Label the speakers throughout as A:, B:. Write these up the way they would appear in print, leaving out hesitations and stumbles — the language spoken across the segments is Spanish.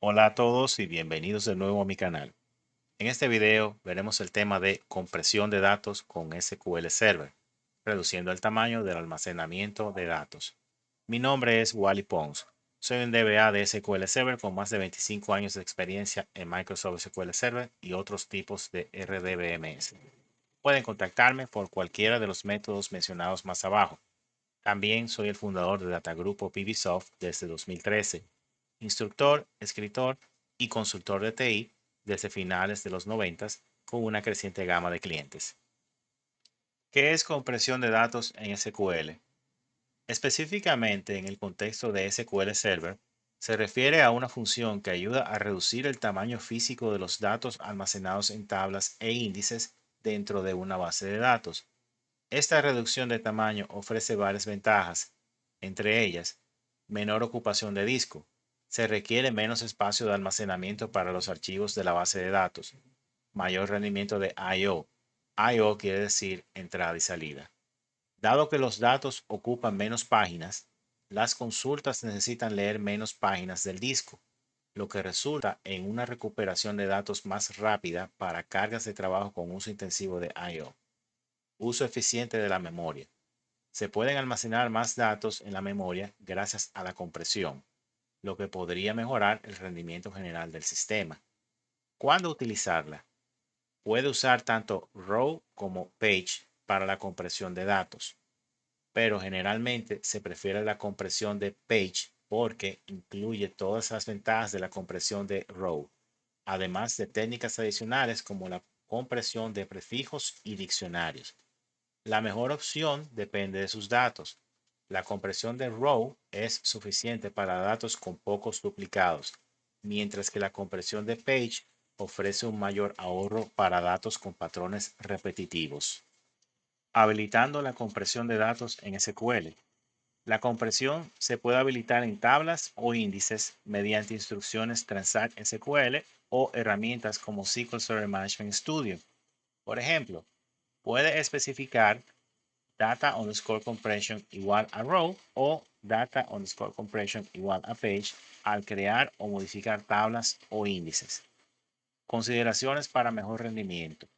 A: Hola a todos y bienvenidos de nuevo a mi canal. En este video veremos el tema de compresión de datos con SQL Server, reduciendo el tamaño del almacenamiento de datos. Mi nombre es Wally Pons. Soy un DBA de SQL Server con más de 25 años de experiencia en Microsoft SQL Server y otros tipos de RDBMS. Pueden contactarme por cualquiera de los métodos mencionados más abajo. También soy el fundador de Datagrupo PBSoft desde 2013, instructor, escritor y consultor de TI desde finales de los 90 con una creciente gama de clientes. ¿Qué es compresión de datos en SQL? Específicamente en el contexto de SQL Server, se refiere a una función que ayuda a reducir el tamaño físico de los datos almacenados en tablas e índices dentro de una base de datos. Esta reducción de tamaño ofrece varias ventajas, entre ellas, menor ocupación de disco. Se requiere menos espacio de almacenamiento para los archivos de la base de datos. Mayor rendimiento de I/O. I/O quiere decir entrada y salida. Dado que los datos ocupan menos páginas, las consultas necesitan leer menos páginas del disco, lo que resulta en una recuperación de datos más rápida para cargas de trabajo con uso intensivo de I/O. Uso eficiente de la memoria. Se pueden almacenar más datos en la memoria gracias a la compresión, lo que podría mejorar el rendimiento general del sistema. ¿Cuándo utilizarla? Puede usar tanto row como page para la compresión de datos, pero generalmente se prefiere la compresión de page porque incluye todas las ventajas de la compresión de row, además de técnicas adicionales como la compresión de prefijos y diccionarios. La mejor opción depende de sus datos. La compresión de row es suficiente para datos con pocos duplicados, mientras que la compresión de page ofrece un mayor ahorro para datos con patrones repetitivos. Habilitando la compresión de datos en SQL. La compresión se puede habilitar en tablas o índices mediante instrucciones Transact SQL o herramientas como SQL Server Management Studio. Por ejemplo, puede especificar data underscore compression igual a row o data underscore compression igual a page al crear o modificar tablas o índices. Consideraciones para mejor rendimiento.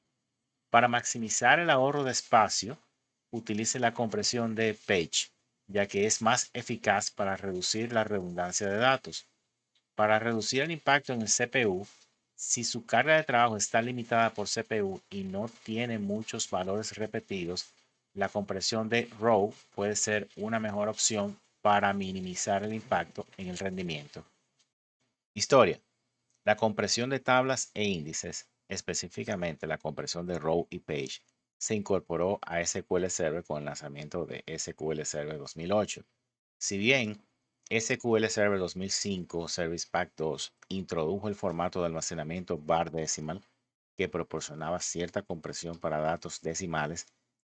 A: Para maximizar el ahorro de espacio, utilice la compresión de page, ya que es más eficaz para reducir la redundancia de datos. Para reducir el impacto en el CPU, si su carga de trabajo está limitada por CPU y no tiene muchos valores repetidos, la compresión de row puede ser una mejor opción para minimizar el impacto en el rendimiento. Historia. La compresión de tablas e índices, específicamente la compresión de row y page, se incorporó a SQL Server con el lanzamiento de SQL Server 2008. Si bien SQL Server 2005 Service Pack 2 introdujo el formato de almacenamiento bar decimal que proporcionaba cierta compresión para datos decimales,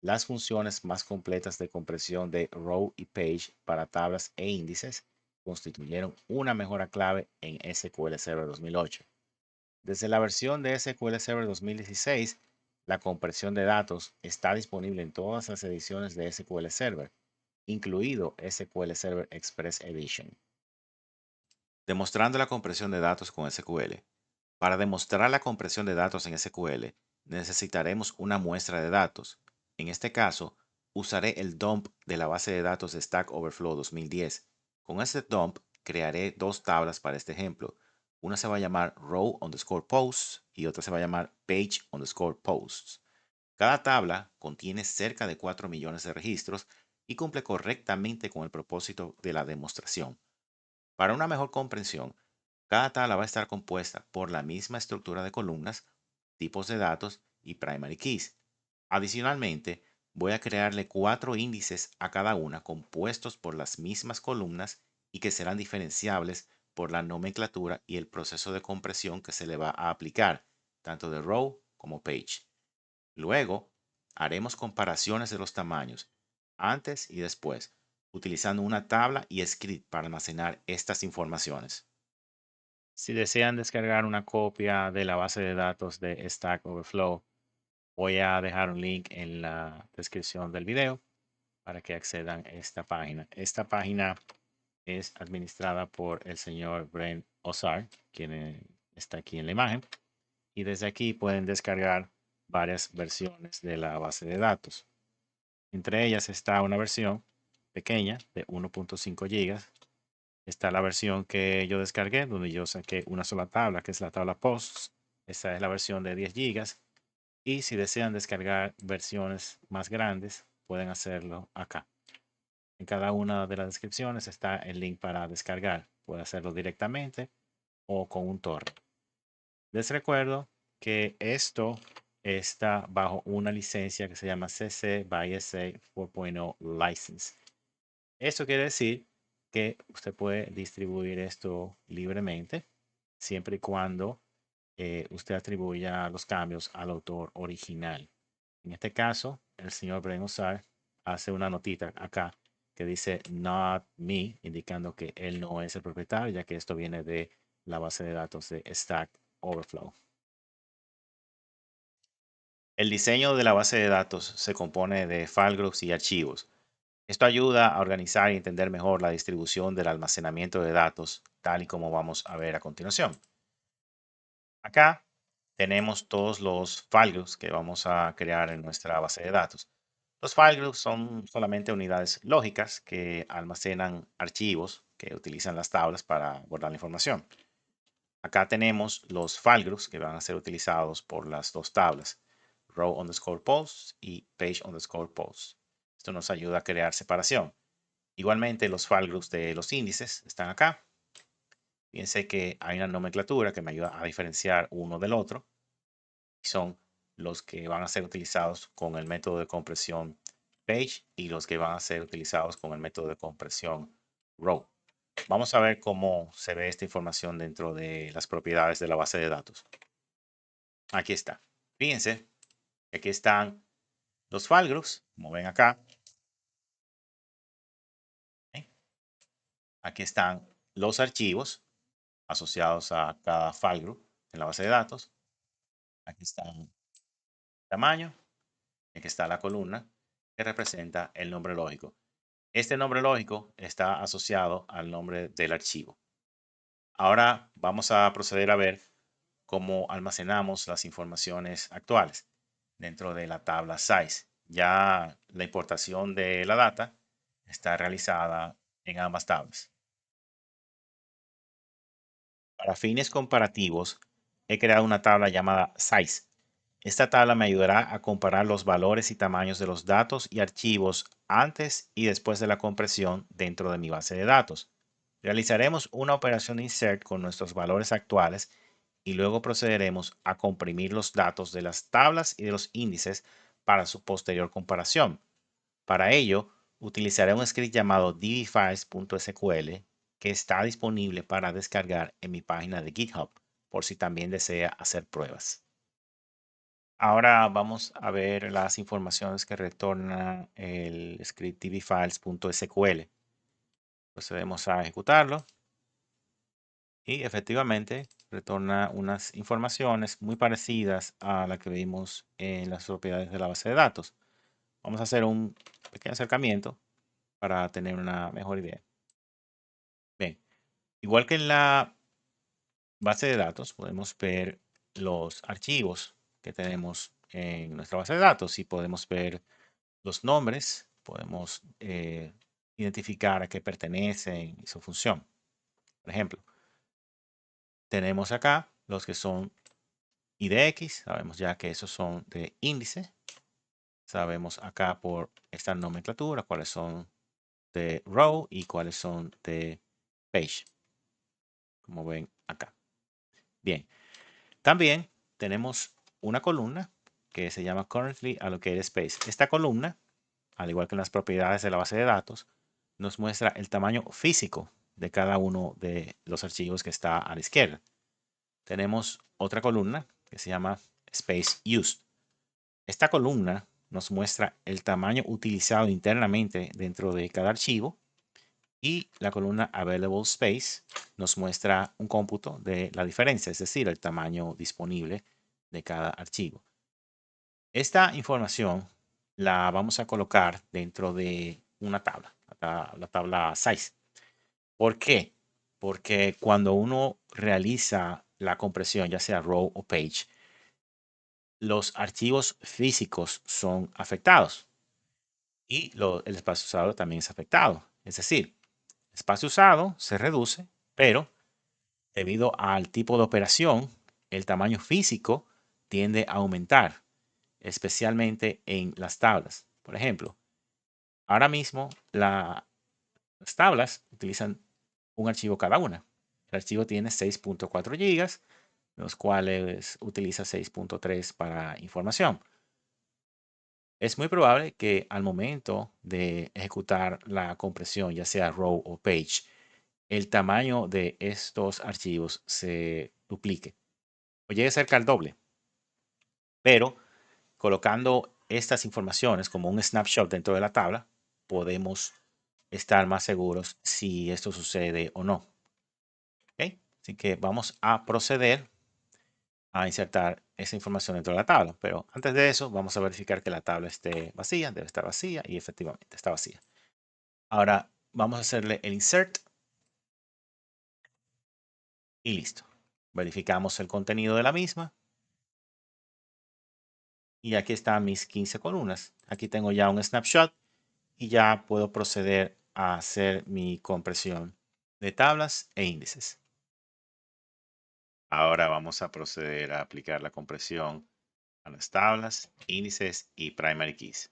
A: las funciones más completas de compresión de row y page para tablas e índices constituyeron una mejora clave en SQL Server 2008. Desde la versión de SQL Server 2016, la compresión de datos está disponible en todas las ediciones de SQL Server, incluido SQL Server Express Edition. Demostrando la compresión de datos con SQL. Para demostrar la compresión de datos en SQL, necesitaremos una muestra de datos. En este caso, usaré el dump de la base de datos de Stack Overflow 2010. Con este dump, crearé dos tablas para este ejemplo. Una se va a llamar row underscore posts y otra se va a llamar page underscore posts. Cada tabla contiene cerca de 4 millones de registros y cumple correctamente con el propósito de la demostración. Para una mejor comprensión, cada tabla va a estar compuesta por la misma estructura de columnas, tipos de datos y primary keys. Adicionalmente, voy a crearle 4 índices a cada una compuestos por las mismas columnas y que serán diferenciables por la nomenclatura y el proceso de compresión que se le va a aplicar, tanto de row como page. Luego, haremos comparaciones de los tamaños, antes y después, utilizando una tabla y script para almacenar estas informaciones. Si desean descargar una copia de la base de datos de Stack Overflow, voy a dejar un link en la descripción del video para que accedan a esta página. Esta página es administrada por el señor Brent Ozar, quien está aquí en la imagen. Y desde aquí pueden descargar varias versiones de la base de datos. Entre ellas está una versión pequeña de 1.5 gigas. Está la versión que yo descargué, donde yo saqué una sola tabla, que es la tabla posts. Esta es la versión de 10 gigas. Y si desean descargar versiones más grandes, pueden hacerlo acá. En cada una de las descripciones está el link para descargar. Puede hacerlo directamente o con un torrent. Les recuerdo que esto está bajo una licencia que se llama CC by SA 4.0 License. Esto quiere decir que usted puede distribuir esto libremente, siempre y cuando usted atribuya los cambios al autor original. En este caso, el señor Brenosar hace una notita acá que dice not me, indicando que él no es el propietario, ya que esto viene de la base de datos de Stack Overflow. El diseño de la base de datos se compone de file groups y archivos. Esto ayuda a organizar y entender mejor la distribución del almacenamiento de datos, tal y como vamos a ver a continuación. Acá tenemos todos los file groups que vamos a crear en nuestra base de datos. Los file groups son solamente unidades lógicas que almacenan archivos que utilizan las tablas para guardar la información. Acá tenemos los file groups que van a ser utilizados por las dos tablas, row underscore posts y page underscore posts. Esto nos ayuda a crear separación. Igualmente, los file groups de los índices están acá. Fíjense que hay una nomenclatura que me ayuda a diferenciar uno del otro. Y son los que van a ser utilizados con el método de compresión page y los que van a ser utilizados con el método de compresión row. Vamos a ver cómo se ve esta información dentro de las propiedades de la base de datos. Aquí está. Fíjense, aquí están los file groups, como ven acá. ¿Eh? Aquí están los archivos asociados a cada file group en la base de datos. Aquí está el tamaño, aquí está la columna que representa el nombre lógico. Este nombre lógico está asociado al nombre del archivo. Ahora vamos a proceder a ver cómo almacenamos las informaciones actuales dentro de la tabla size. Ya la importación de la data está realizada en ambas tablas. Para fines comparativos, he creado una tabla llamada size. Esta tabla me ayudará a comparar los valores y tamaños de los datos y archivos antes y después de la compresión dentro de mi base de datos. Realizaremos una operación de insert con nuestros valores actuales y luego procederemos a comprimir los datos de las tablas y de los índices para su posterior comparación. Para ello, utilizaré un script llamado dbfiles.sql que está disponible para descargar en mi página de GitHub por si también desea hacer pruebas. Ahora vamos a ver las informaciones que retorna el script dbfiles.sql. Procedemos a ejecutarlo y efectivamente retorna unas informaciones muy parecidas a la que vimos en las propiedades de la base de datos. Vamos a hacer un pequeño acercamiento para tener una mejor idea. Bien, igual que en la base de datos, podemos ver los archivos que tenemos en nuestra base de datos y podemos ver los nombres, podemos identificar a qué pertenecen y su función. Por ejemplo, tenemos acá los que son IDX, sabemos ya que esos son de índice. Sabemos acá por esta nomenclatura cuáles son de row y cuáles son de page, como ven acá. Bien, también tenemos una columna que se llama currently allocated space. Esta columna, al igual que en las propiedades de la base de datos, nos muestra el tamaño físico de cada uno de los archivos que está a la izquierda. Tenemos otra columna que se llama space used. Esta columna nos muestra el tamaño utilizado internamente dentro de cada archivo y la columna Available Space nos muestra un cómputo de la diferencia, es decir, el tamaño disponible de cada archivo. Esta información la vamos a colocar dentro de una tabla, la tabla size. ¿Por qué? Porque cuando uno realiza la compresión, ya sea row o page, los archivos físicos son afectados y el espacio usado también es afectado. Es decir, el espacio usado se reduce, pero debido al tipo de operación, el tamaño físico tiende a aumentar, especialmente en las tablas. Por ejemplo, ahora mismo las tablas utilizan un archivo cada una. El archivo tiene 6.4 gigas, los cuales utiliza 6.3 para información. Es muy probable que al momento de ejecutar la compresión, ya sea row o page, el tamaño de estos archivos se duplique o llegue cerca al doble. Pero colocando estas informaciones como un snapshot dentro de la tabla, podemos estar más seguros si esto sucede o no. ¿Ok? Así que vamos a proceder a insertar esa información dentro de la tabla. Pero antes de eso, vamos a verificar que la tabla esté vacía, debe estar vacía y efectivamente está vacía. Ahora vamos a hacerle el insert y listo. Verificamos el contenido de la misma y aquí están mis 15 columnas. Aquí tengo ya un snapshot y ya puedo proceder a hacer mi compresión de tablas e índices. Ahora vamos a proceder a aplicar la compresión a las tablas, índices y primary keys.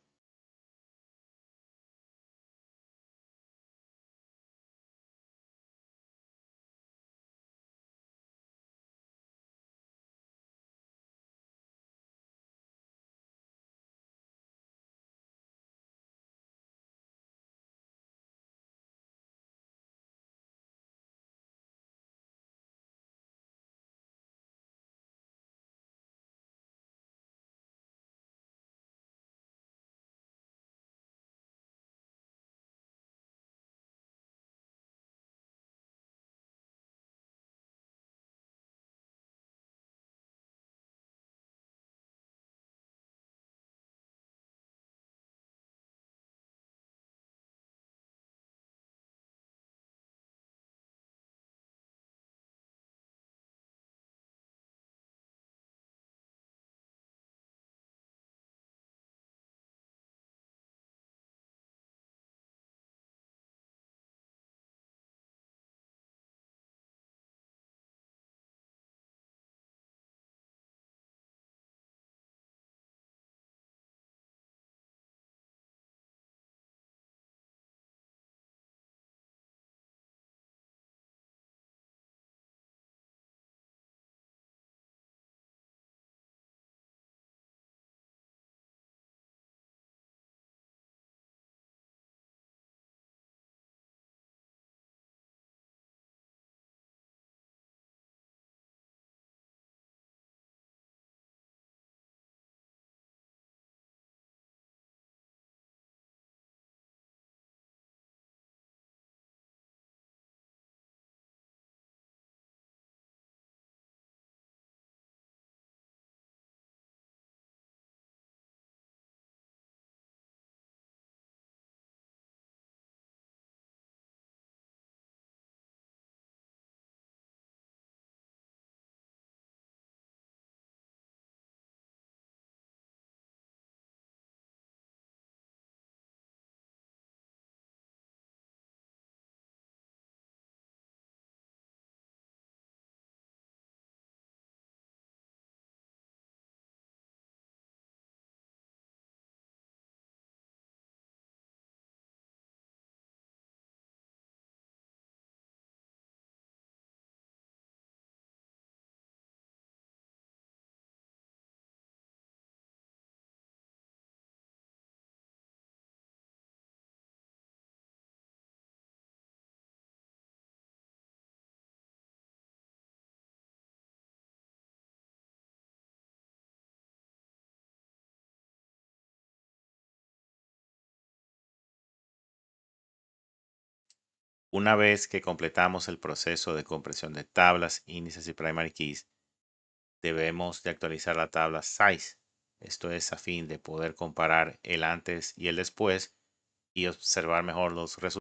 A: Una vez que completamos el proceso de compresión de tablas, índices y primary keys, debemos de actualizar la tabla size. Esto es a fin de poder comparar el antes y el después y observar mejor los resultados.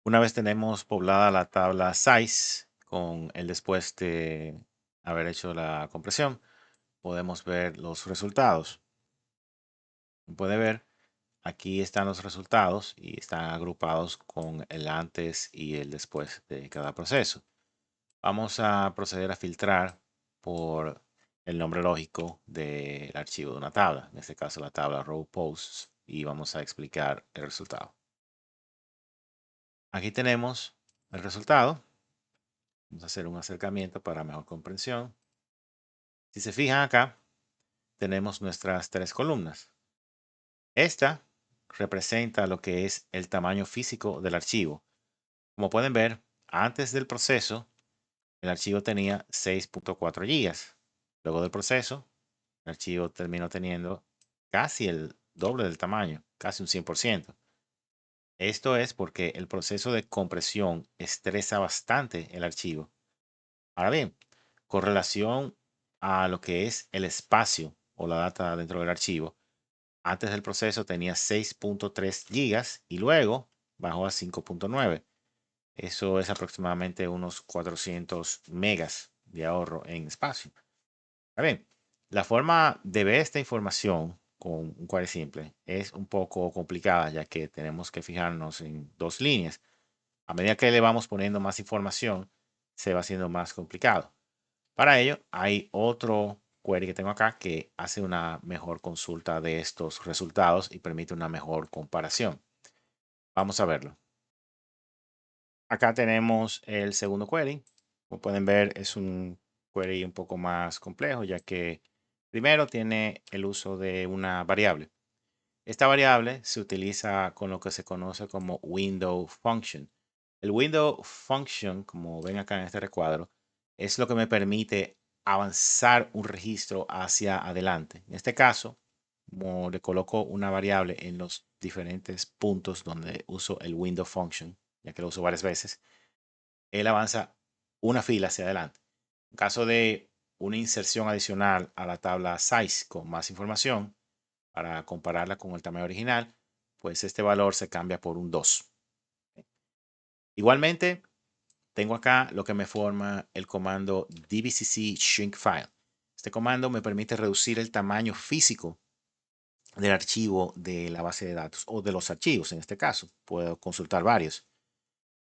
A: Una vez tenemos poblada la tabla size con el después de haber hecho la compresión, podemos ver los resultados. Como puede ver, aquí están los resultados y están agrupados con el antes y el después de cada proceso. Vamos a proceder a filtrar por el nombre lógico del archivo de una tabla, en este caso la tabla row posts, y vamos a explicar el resultado. Aquí tenemos el resultado. Vamos a hacer un acercamiento para mejor comprensión. Si se fijan acá, tenemos nuestras tres columnas. Esta representa lo que es el tamaño físico del archivo. Como pueden ver, antes del proceso, el archivo tenía 6.4 gigas. Luego del proceso, el archivo terminó teniendo casi el doble del tamaño, casi un 100%. Esto es porque el proceso de compresión estresa bastante el archivo. Ahora bien, con relación a lo que es el espacio o la data dentro del archivo, antes del proceso tenía 6.3 gigas y luego bajó a 5.9. Eso es aproximadamente unos 400 megas de ahorro en espacio. Ahora bien, la forma de ver esta información con un query simple es un poco complicada, ya que tenemos que fijarnos en dos líneas. A medida que le vamos poniendo más información, se va haciendo más complicado. Para ello, hay otro query que tengo acá que hace una mejor consulta de estos resultados y permite una mejor comparación. Vamos a verlo. Acá tenemos el segundo query. Como pueden ver, es un query un poco más complejo, ya que primero tiene el uso de una variable. Esta variable se utiliza con lo que se conoce como window function. El window function, como ven acá en este recuadro, es lo que me permite avanzar un registro hacia adelante. En este caso, como le coloco una variable en los diferentes puntos donde uso el window function, ya que lo uso varias veces, él avanza una fila hacia adelante. En caso de una inserción adicional a la tabla size con más información, para compararla con el tamaño original, pues este valor se cambia por un 2. Igualmente, tengo acá lo que me forma el comando dbcc shrink file. Este comando me permite reducir el tamaño físico del archivo de la base de datos o de los archivos en este caso. Puedo consultar varios.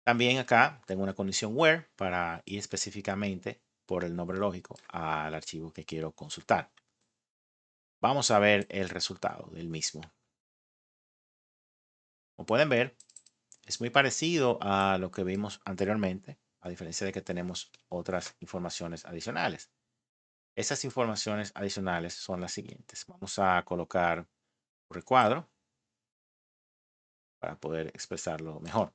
A: También acá tengo una condición where para ir específicamente por el nombre lógico al archivo que quiero consultar. Vamos a ver el resultado del mismo. Como pueden ver, es muy parecido a lo que vimos anteriormente, a diferencia de que tenemos otras informaciones adicionales. Esas informaciones adicionales son las siguientes. Vamos a colocar un recuadro para poder expresarlo mejor.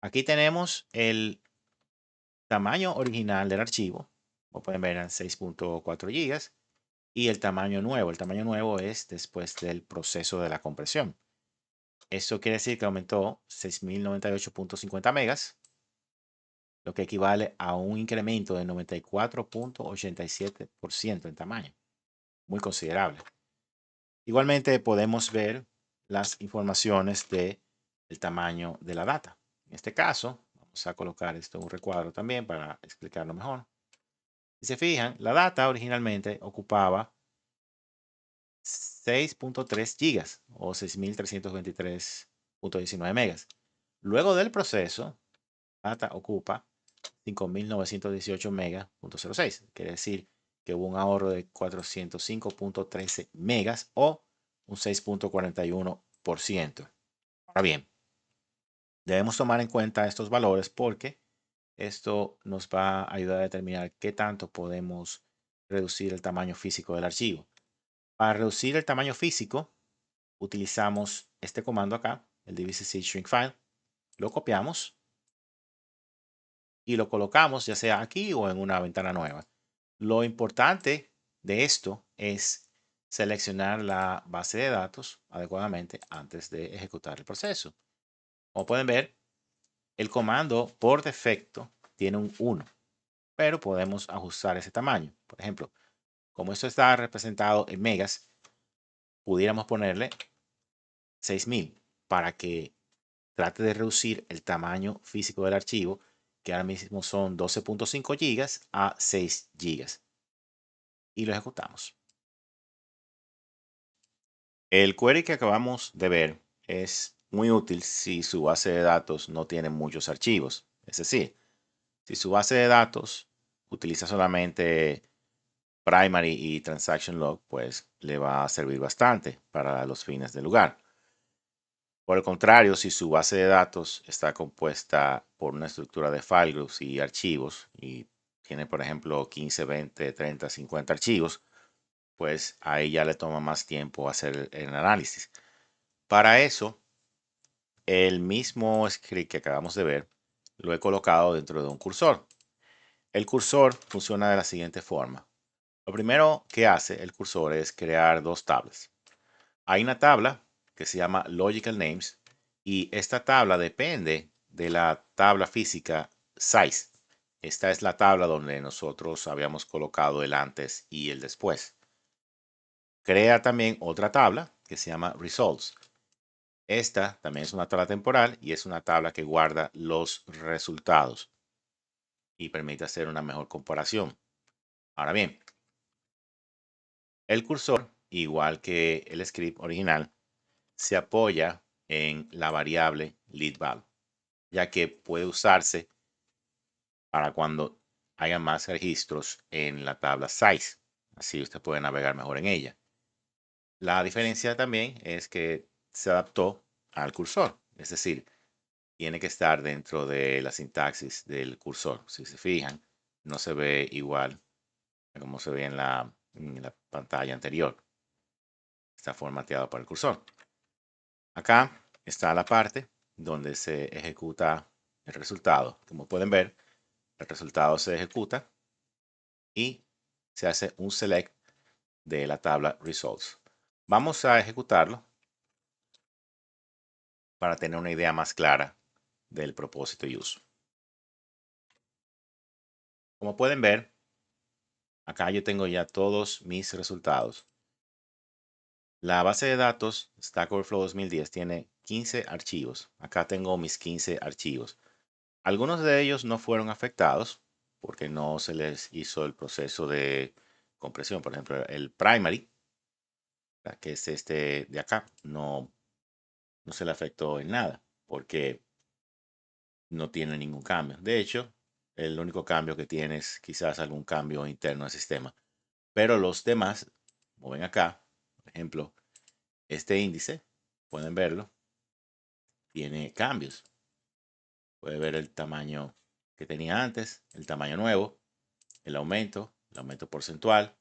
A: Aquí tenemos el tamaño original del archivo. Como pueden ver, eran 6.4 gigas. Y el tamaño nuevo. El tamaño nuevo es después del proceso de la compresión. Eso quiere decir que aumentó 6098.50 megas, lo que equivale a un incremento de 94.87% en tamaño. Muy considerable. Igualmente podemos ver las informaciones del tamaño de la data. En este caso, vamos a colocar esto en un recuadro también para explicarlo mejor. Si se fijan, la data originalmente ocupaba 6.3 gigas o 6323.19 megas. Luego del proceso, data ocupa 5918 megas.06. Quiere decir que hubo un ahorro de 405.13 megas o un 6.41%. Ahora bien, debemos tomar en cuenta estos valores porque esto nos va a ayudar a determinar qué tanto podemos reducir el tamaño físico del archivo. Para reducir el tamaño físico, utilizamos este comando acá, el dbcc shrink file, lo copiamos y lo colocamos ya sea aquí o en una ventana nueva. Lo importante de esto es seleccionar la base de datos adecuadamente antes de ejecutar el proceso. Como pueden ver, el comando por defecto tiene un 1, pero podemos ajustar ese tamaño. Por ejemplo, como esto está representado en megas, pudiéramos ponerle 6000 para que trate de reducir el tamaño físico del archivo, que ahora mismo son 12.5 gigas a 6 gigas. Y lo ejecutamos. El query que acabamos de ver es muy útil si su base de datos no tiene muchos archivos. Es decir, si su base de datos utiliza solamente primary y transaction log, pues le va a servir bastante para los fines del lugar. Por el contrario, si su base de datos está compuesta por una estructura de file groups y archivos y tiene, por ejemplo, 15, 20, 30, 50 archivos, pues ahí ya le toma más tiempo hacer el análisis. Para eso, el mismo script que acabamos de ver lo he colocado dentro de un cursor. El cursor funciona de la siguiente forma. Lo primero que hace el cursor es crear dos tablas. Hay una tabla que se llama Logical Names y esta tabla depende de la tabla física Size. Esta es la tabla donde nosotros habíamos colocado el antes y el después. Crea también otra tabla que se llama Results. Esta también es una tabla temporal y es una tabla que guarda los resultados y permite hacer una mejor comparación. Ahora bien, el cursor, igual que el script original, se apoya en la variable leadVal, ya que puede usarse para cuando haya más registros en la tabla size. Así usted puede navegar mejor en ella. La diferencia también es que se adaptó al cursor, es decir, tiene que estar dentro de la sintaxis del cursor. Si se fijan, no se ve igual a como se ve en la pantalla anterior. Está formateado para el cursor. Acá está la parte donde se ejecuta el resultado. Como pueden ver, el resultado se ejecuta y se hace un select de la tabla results. Vamos a ejecutarlo para tener una idea más clara del propósito y uso. Como pueden ver, acá yo tengo ya todos mis resultados. La base de datos Stack Overflow 2010 tiene 15 archivos. Acá tengo mis 15 archivos. Algunos de ellos no fueron afectados porque no se les hizo el proceso de compresión. Por ejemplo, el primary, que es este de acá, no se le afectó en nada porque no tiene ningún cambio. De hecho, el único cambio que tiene es quizás algún cambio interno al sistema. Pero los demás, como ven acá, por ejemplo, este índice, pueden verlo, tiene cambios. Puede ver el tamaño que tenía antes, el tamaño nuevo, el aumento porcentual,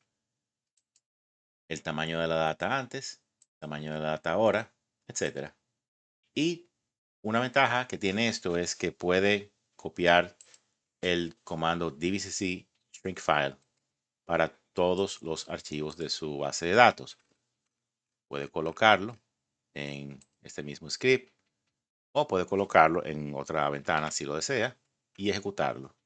A: el tamaño de la data antes, el tamaño de la data ahora, etcétera. Y una ventaja que tiene esto es que puede copiar el comando dvcc shrinkfile para todos los archivos de su base de datos. Puede colocarlo en este mismo script o puede colocarlo en otra ventana si lo desea y ejecutarlo.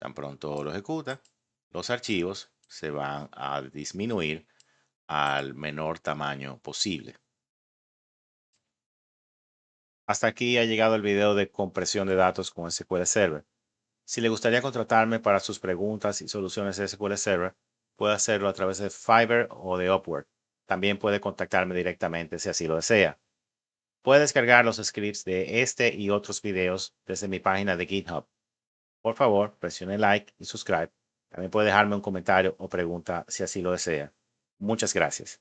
A: Tan pronto lo ejecuta, los archivos se van a disminuir al menor tamaño posible. Hasta aquí ha llegado el video de compresión de datos con SQL Server. Si le gustaría contratarme para sus preguntas y soluciones de SQL Server, puede hacerlo a través de Fiverr o de Upwork. También puede contactarme directamente si así lo desea. Puede descargar los scripts de este y otros videos desde mi página de GitHub. Por favor, presione like y subscribe. También puede dejarme un comentario o pregunta si así lo desea. Muchas gracias.